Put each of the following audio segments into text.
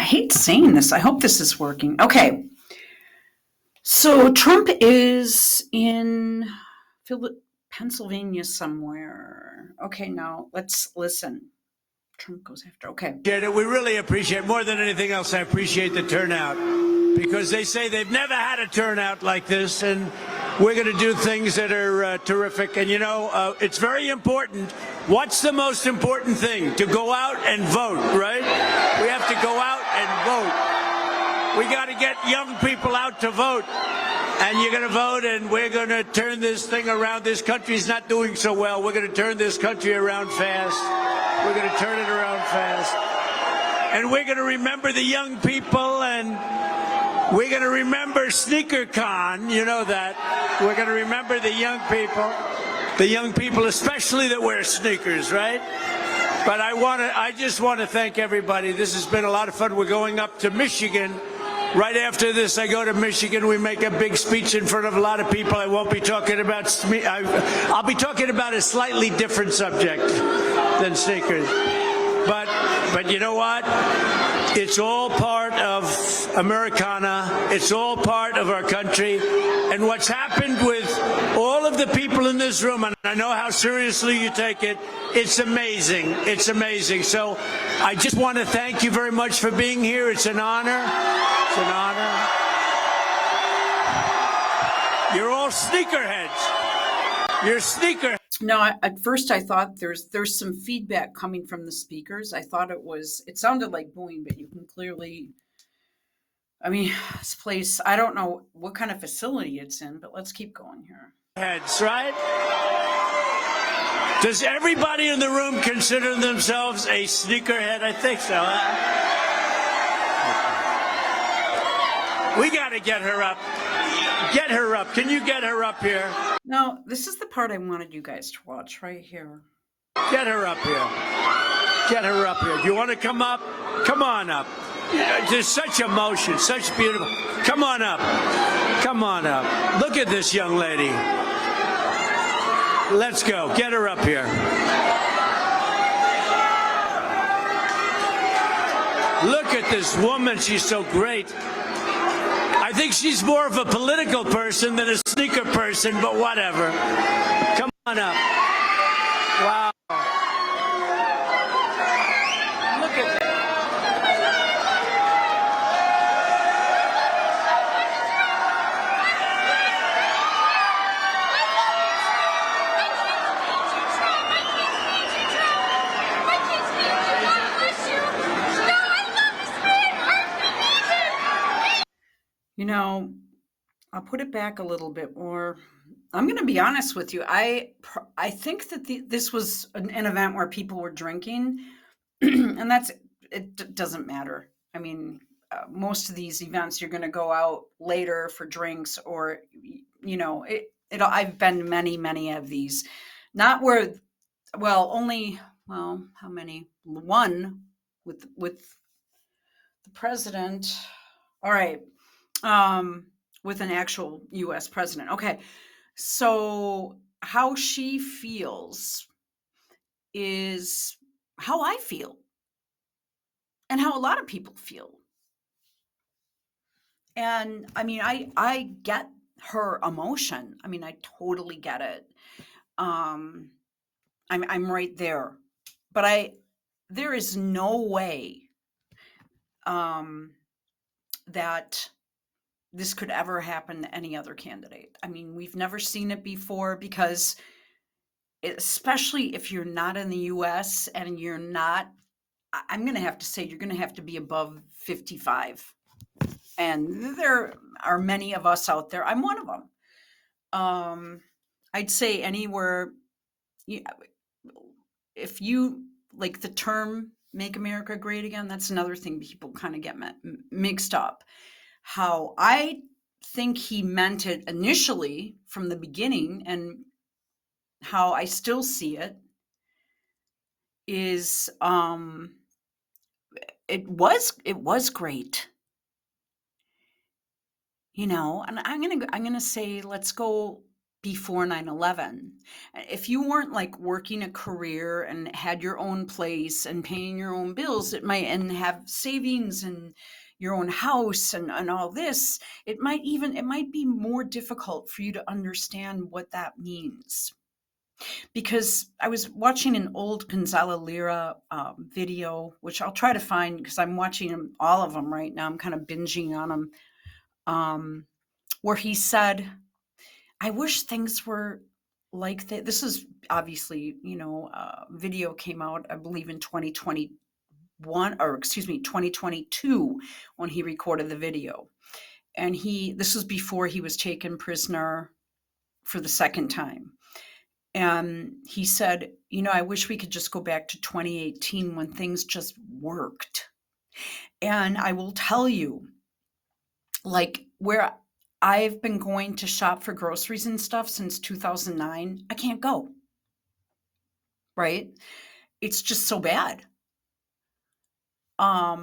hate saying this. I hope this is working. Okay. So Trump is in Pennsylvania somewhere. Okay, now let's listen. Trump goes after. Okay. We really appreciate, more than anything else, I appreciate the turnout, because they say they've never had a turnout like this, and we're going to do things that are terrific. And, it's very important. What's the most important thing? To go out and vote, right? We have to go out and vote. We got to get young people out to vote. And you're going to vote, and we're going to turn this thing around. This country's not doing so well. We're going to turn this country around fast. We're going to turn it around fast. And we're going to remember the young people, and we're going to remember Sneaker Con. You know that. We're going to remember the young people especially that wear sneakers, right? But I just want to thank everybody. This has been a lot of fun. We're going up to Michigan. Right after this, I go to Michigan. We make a big speech in front of a lot of people. I won't be talking about I'll be talking about a slightly different subject than sneakers. But you know what? It's all part of Americana. It's all part of our country. And what's happened with all of the people in this room, and I know how seriously you take it, it's amazing. It's amazing. So I just want to thank you very much for being here. It's an honor. It's an honor. You're all sneakerheads. You're sneakerheads. No, at first I thought there's some feedback coming from the speakers. I thought it sounded like booing, but you can clearly, this place, I don't know what kind of facility it's in, but let's keep going here. Heads, right? Does everybody in the room consider themselves a sneakerhead? I think so. We got to get her up. Get her up. Can you get her up here? No, this is the part I wanted you guys to watch right here. Get her up here. Get her up here. You want to come up? Come on up. There's such emotion, such beautiful. Come on up. Come on up. Look at this young lady. Let's go. Get her up here. Look at this woman. She's so great. I think she's more of a political person than a sneaker person, but whatever. Come on up. Wow. Look at that. I'll put it back a little bit more. I'm going to be honest with you. I think that this was an event where people were drinking, and it doesn't matter. Most of these events, you're going to go out later for drinks, or I've been to many of these. Not where, how many? One with the president. All right. With an actual U.S. president. Okay. So how she feels is how I feel and how a lot of people feel. And I get her emotion. I totally get it. I'm right there, but there is no way, that this could ever happen to any other candidate. We've never seen it before, because especially if you're not in the U.S. and you're not, I'm going to have to say, you're going to have to be above 55. And there are many of us out there. I'm one of them. I'd say anywhere, if you like the term "Make America Great Again," that's another thing people kind of get mixed up. How I think he meant it initially from the beginning, and how I still see it, is it was great. And I'm gonna say, let's go before 9/11. If you weren't like working a career and had your own place and paying your own bills, it might, and have savings and your own house and all this, it might be more difficult for you to understand what that means. Because I was watching an old Gonzalo Lira video, which I'll try to find because I'm watching all of them right now. I'm kind of binging on them, where he said, I wish things were like that. This is obviously, video came out, I believe, in 2021, or excuse me, 2022, when he recorded the video. And this was before he was taken prisoner for the second time. And he said, I wish we could just go back to 2018 when things just worked. And I will tell you, like, where I've been going to shop for groceries and stuff since 2009, I can't go. Right? It's just so bad. I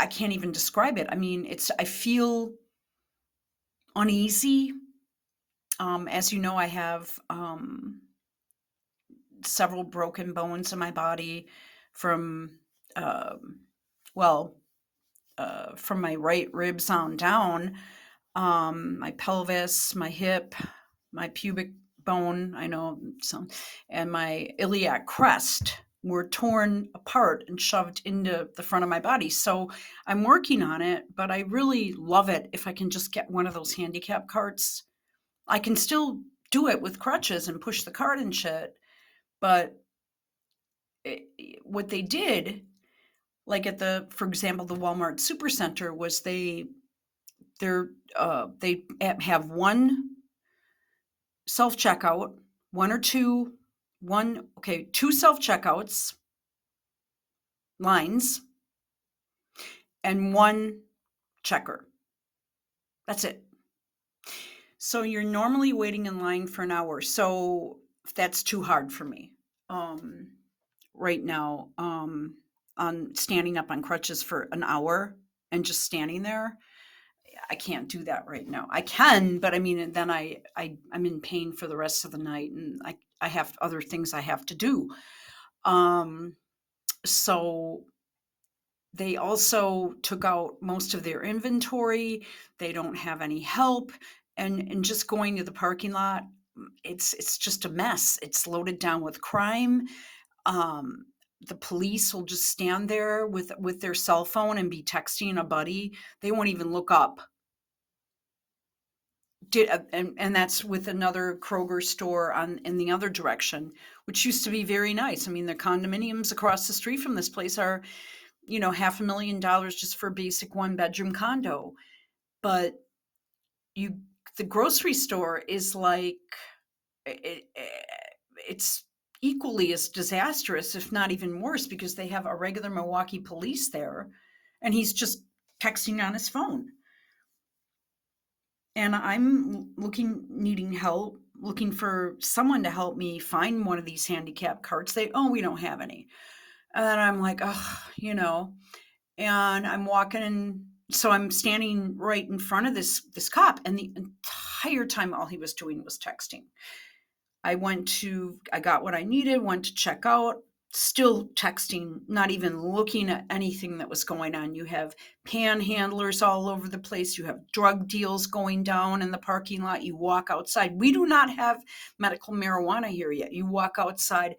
can't even describe it. I mean, I feel uneasy. As you know, I have several broken bones in my body from, from my right ribs on down, my pelvis, my hip, my pubic bone, I know some, and my iliac crest were torn apart and shoved into the front of my body. So I'm working on it, but I really love it if I can just get one of those handicap carts. I can still do it with crutches and push the cart and shit, but what they did, like for example, the Walmart Supercenter, was they have one self-checkout, two self-checkouts lines, and one checker. That's it. So you're normally waiting in line for an hour. So that's too hard for me right now, on standing up on crutches for an hour and just standing there. I can't do that right now. I can, but I mean, then I'm in pain for the rest of the night, and I have other things I have to do. So they also took out most of their inventory. They don't have any help, and just going to the parking lot, it's just a mess. It's loaded down with crime. The police will just stand there with their cell phone and be texting a buddy. They won't even look up. And that's with another Kroger store in the other direction, which used to be very nice. I mean, the condominiums across the street from this place are, $500,000 just for a basic 1-bedroom condo. But the grocery store is like, it's equally as disastrous, if not even worse, because they have a regular Milwaukee police there, and he's just texting on his phone. And I'm needing help, looking for someone to help me find one of these handicap carts. We don't have any. And then I'm like, and I'm walking in. So I'm standing right in front of this cop, and the entire time all he was doing was texting. I got what I needed, went to check out, still texting, not even looking at anything that was going on. You have panhandlers all over the place. You have drug deals going down in the parking lot. You walk outside. We do not have medical marijuana here yet. You walk outside,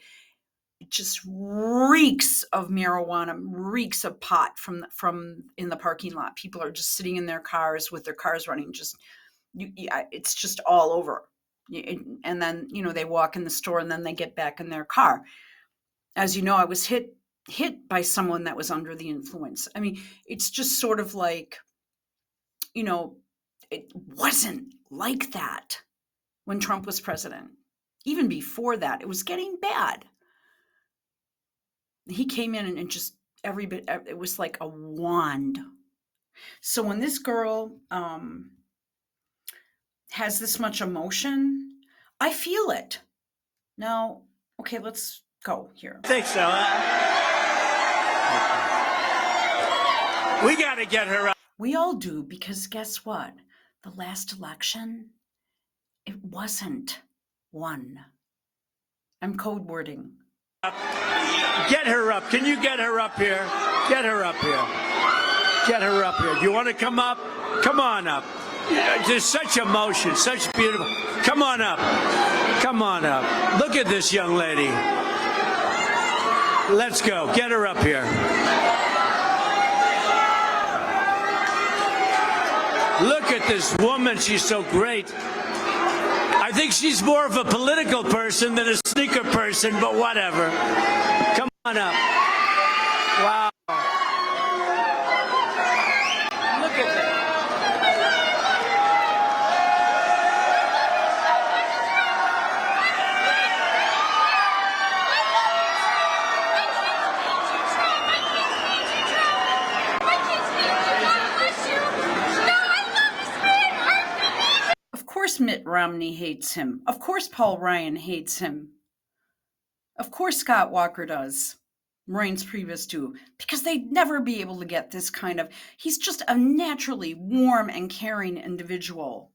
it just reeks of marijuana, reeks of pot from in the parking lot. People are just sitting in their cars with their cars running. It's just all over. And then, they walk in the store and then they get back in their car. As you know, I was hit by someone that was under the influence. I mean, it's just sort of like, it wasn't like that when Trump was president. Even before that, it was getting bad. He came in and just it was like a wand. So when this girl has this much emotion, I feel it. Now, okay, let's go here. I think so. We got to get her out. We all do, because guess what? The last election, It wasn't one. I'm code wording. Get her up. Can you get her up here? Get her up here. Get her up here. You want to come up? Come on up. There's such emotion, such beautiful. Come on up. Come on up. Look at this young lady. Let's go. Get her up here. Look at this woman. She's so great. I think she's more of a political person than a sneaker person, but whatever. Come on up. Wow. Look at that. Of course Mitt Romney hates him. Of course Paul Ryan hates him. Of course Scott Walker does. Reince Priebus too. Because they'd never be able to get this kind of... He's just a naturally warm and caring individual.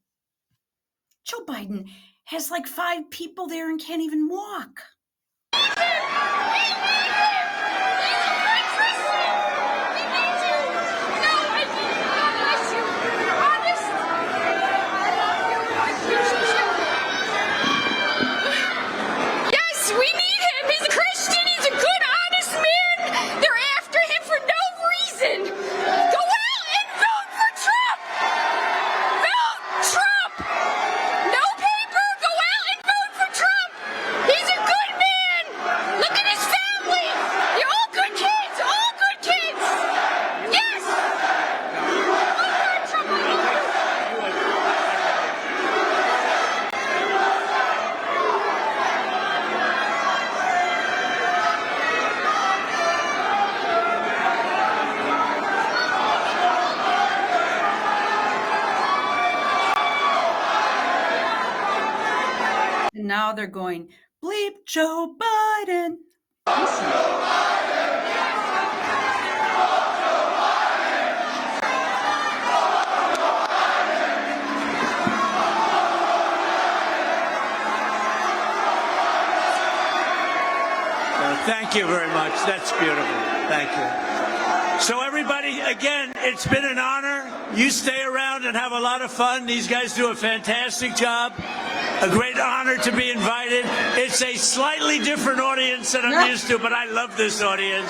Joe Biden has like 5 people there and can't even walk. And now they're going, bleep Joe Biden. Thank you very much. That's beautiful. Thank you. So everybody, again, it's been an honor. You stay around and have a lot of fun. These guys do a fantastic job. A great honor to be invited. It's a slightly different audience than I'm used to, but I love this audience.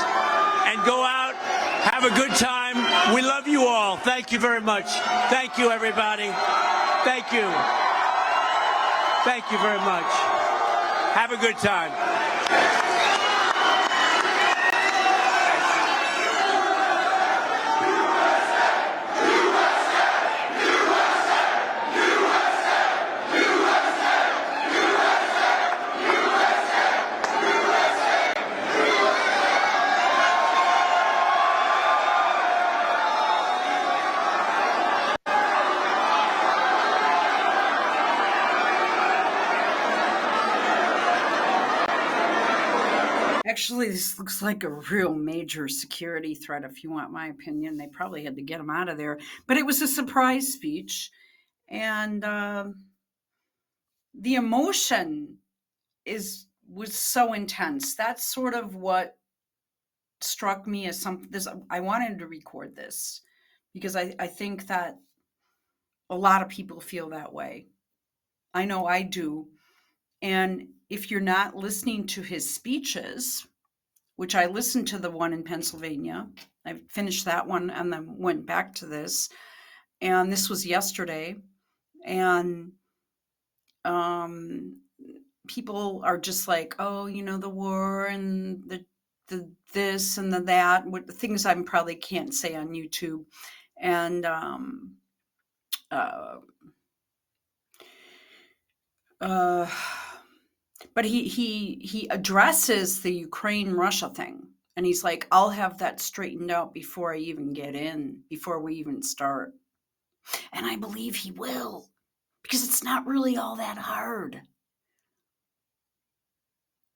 And go out, have a good time. We love you all. Thank you very much. Thank you, everybody. Thank you. Thank you very much. Have a good time. Actually, this looks like a real major security threat, if you want my opinion. They probably had to get him out of there. But it was a surprise speech. And the emotion was so intense. That's sort of what struck me as I wanted to record this because I think that a lot of people feel that way. I know I do. And if you're not listening to his speeches, which I listened to the one in Pennsylvania, I finished that one and then went back to this. And this was yesterday. And people are just like, oh, the war and the this and the that, the things I probably can't say on YouTube. And but he addresses the Ukraine-Russia thing. And he's like, I'll have that straightened out before I even get in, before we even start. And I believe he will, because it's not really all that hard.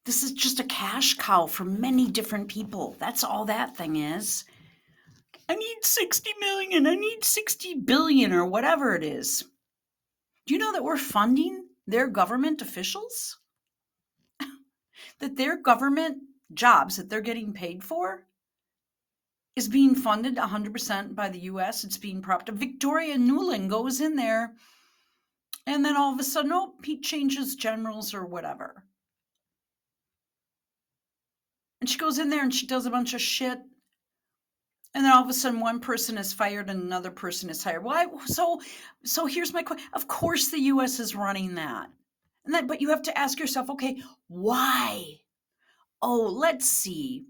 This is just a cash cow for many different people. That's all that thing is. I need 60 million. I need 60 billion or whatever it is. Do you know that we're funding their government officials, that their government jobs that they're getting paid for is being funded 100% by the US. It's being propped up. Victoria Nuland goes in there, and then all of a sudden, oh, he changes generals or whatever. And she goes in there and she does a bunch of shit. And then all of a sudden, one person is fired and another person is hired. Why? So here's my question. Of course, the U.S. is running that, but you have to ask yourself, okay, why? Oh, let's see.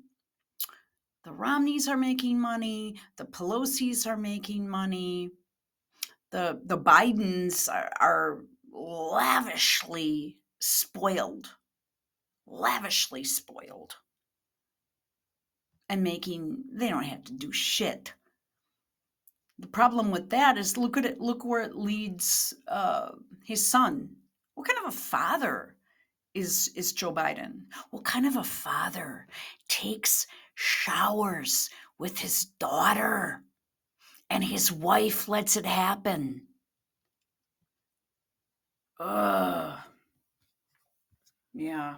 The Romneys are making money. The Pelosi's are making money. The Bidens are lavishly spoiled, and they don't have to do shit. The problem with that is look where it leads his son. What kind of a father is Joe Biden? What kind of a father takes showers with his daughter and his wife lets it happen? Ugh. Yeah.